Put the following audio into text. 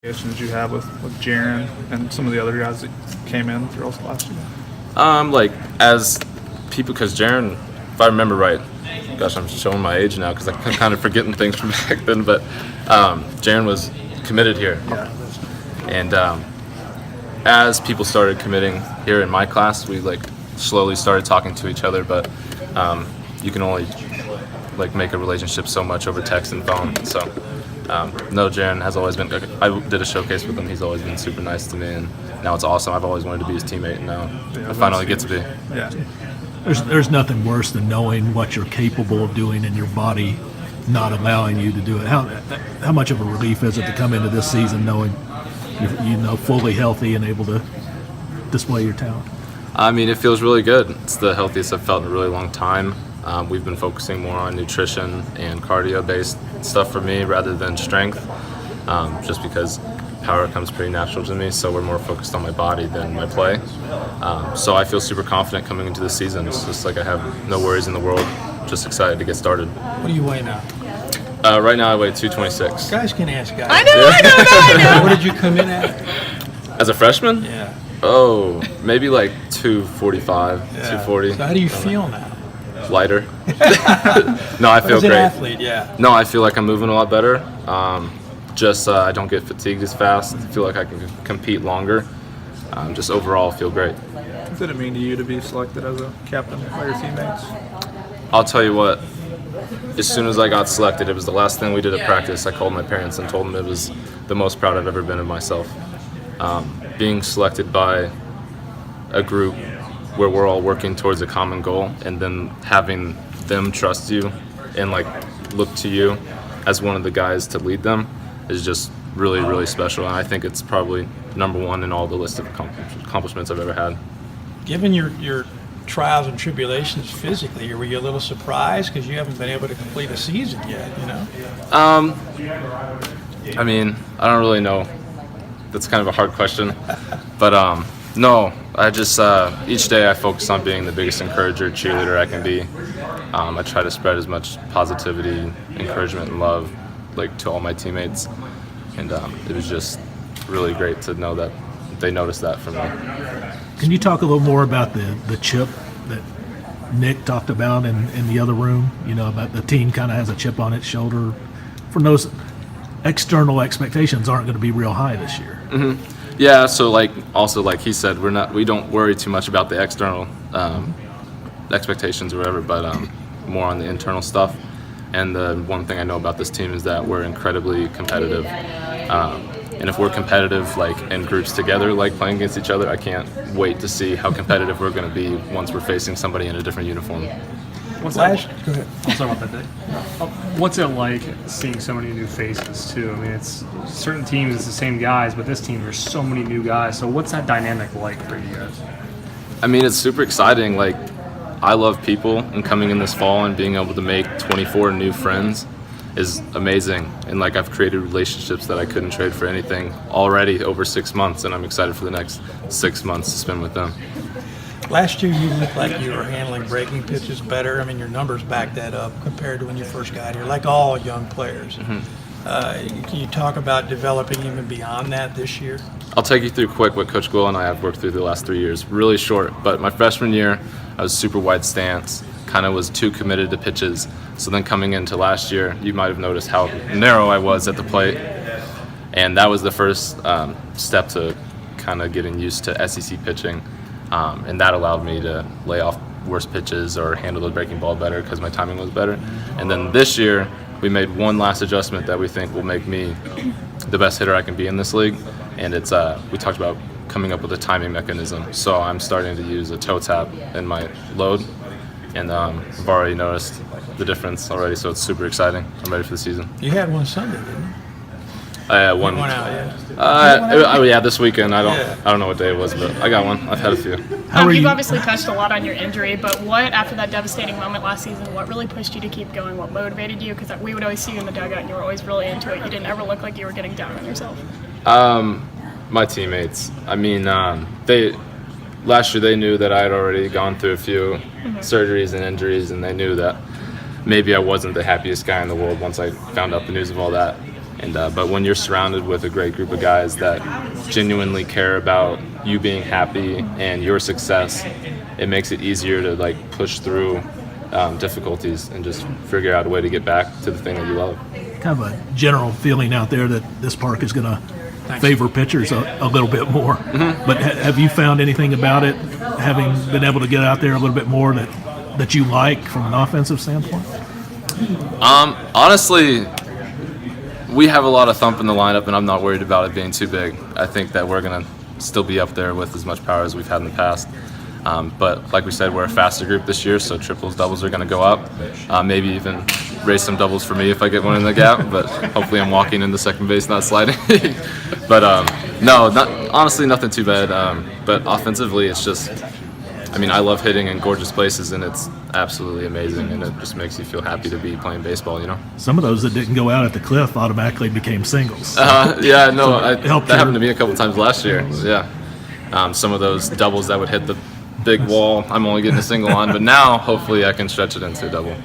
Did you have with Jaron and some of the other guys that came in throughout last year? Like as people, because Jaron, if I remember right, gosh, I'm showing my age now because I'm kind of forgetting things from back then. But Jaron was committed here, and as people started committing here in my class, we like slowly started talking to each other. But you can only like make a relationship so much over text and phone. So no, Jaron has always been. I did a showcase with him. He's always been super nice to me, and now it's awesome. I've always wanted to be his teammate, and now I finally get to be. Yeah. There's nothing worse than knowing what you're capable of doing and your body not allowing you to do it. How much of a relief is it to come into this season knowing you're fully healthy and able to display your talent? I mean, it feels really good. It's the healthiest I've felt in a really long time. We've been focusing more on nutrition and cardio-based stuff for me rather than strength, just because power comes pretty natural to me, so we're more focused on my body than my play. So I feel super confident coming into this season. It's just like I have no worries in the world, just excited to get started. What do you weigh now? Right now I weigh 226. Guys can ask guys. I know. What did you come in at? As a freshman? Yeah. Oh, maybe like 245, 240. So how do you feel now? Lighter. No, I feel As an great. athlete, yeah. No, I feel like I'm moving a lot better. I don't get fatigued as fast. I feel like I can compete longer. Just overall feel great. What did it mean to you to be selected as a captain by your teammates? I'll tell you what, as soon as I got selected, it was the last thing we did at practice. I called my parents and told them it was the most proud I've ever been of myself. Being selected by a group where we're all working towards a common goal, and then having them trust you and like look to you as one of the guys to lead them is just really, really special. And I think it's probably number one in all the list of accomplishments I've ever had. Given your trials and tribulations physically, were you a little surprised because you haven't been able to complete a season yet, you know? I mean, I don't really know. That's kind of a hard question. But no, I just, each day I focus on being the biggest encourager, cheerleader I can be. I try to spread as much positivity, encouragement, and love like to all my teammates. And it was just really great to know that they noticed that from me. Can you talk a little more about the chip that Nick talked about in the other room? You know, about the team kind of has a chip on its shoulder. For those external expectations aren't going to be real high this year. Mm-hmm. Yeah, so like he said, we don't worry too much about the external expectations or whatever, but more on the internal stuff. And the one thing I know about this team is that we're incredibly competitive. And if we're competitive, like in groups together, like playing against each other, I can't wait to see how competitive we're going to be once we're facing somebody in a different uniform. Go ahead. I'll start about that day. What's it like seeing so many new faces too? I mean, it's certain teams it's the same guys, but this team there's so many new guys. So what's that dynamic like for you guys? I mean, it's super exciting. Like, I love people, and coming in this fall and being able to make 24 new friends is amazing. And like, I've created relationships that I couldn't trade for anything already over 6 months, and I'm excited for the next 6 months to spend with them. Last year you looked like you were handling breaking pitches better. I mean, your numbers back that up compared to when you first got here, like all young players. Mm-hmm. Can you talk about developing even beyond that this year? I'll take you through quick what Coach Will and I have worked through the last 3 years. Really short, but my freshman year, I was super wide stance, kind of was too committed to pitches. So then coming into last year, you might have noticed how narrow I was at the plate. And that was the first step to kind of getting used to SEC pitching. And that allowed me to lay off worse pitches or handle the breaking ball better because my timing was better. And then this year, we made one last adjustment that we think will make me the best hitter I can be in this league. And it's we talked about coming up with a timing mechanism. So I'm starting to use a toe tap in my load. And I've already noticed the difference already, so it's super exciting. I'm ready for the season. You had one Sunday, didn't you? One out, yeah. Yeah, this weekend. I don't know what day it was, but I got one. I've had a few. You've obviously touched a lot on your injury, but what, after that devastating moment last season, what really pushed you to keep going? What motivated you? Because we would always see you in the dugout, and you were always really into it. You didn't ever look like you were getting down on yourself. My teammates. I mean, last year they knew that I had already gone through a few surgeries and injuries, and they knew that maybe I wasn't the happiest guy in the world once I found out the news of all that. But when you're surrounded with a great group of guys that genuinely care about you being happy and your success, it makes it easier to like push through difficulties and just figure out a way to get back to the thing that you love. Kind of a general feeling out there that this park is going to favor pitchers a little bit more. Mm-hmm. But have you found anything about it, having been able to get out there a little bit more, that you like from an offensive standpoint? Honestly, we have a lot of thump in the lineup, and I'm not worried about it being too big. I think that we're going to still be up there with as much power as we've had in the past. But like we said, we're a faster group this year, so triples, doubles are going to go up. Maybe even raise some doubles for me if I get one in the gap, but hopefully I'm walking into second base, not sliding. But no, honestly, nothing too bad. But offensively, it's just, I mean, I love hitting in gorgeous places, and it's absolutely amazing, and it just makes you feel happy to be playing baseball, you know? Some of those that didn't go out at the cliff automatically became singles. Yeah, no, that helped happened to me a couple times last year. Yeah, some of those doubles that would hit the big wall, I'm only getting a single on, but now hopefully I can stretch it into a double.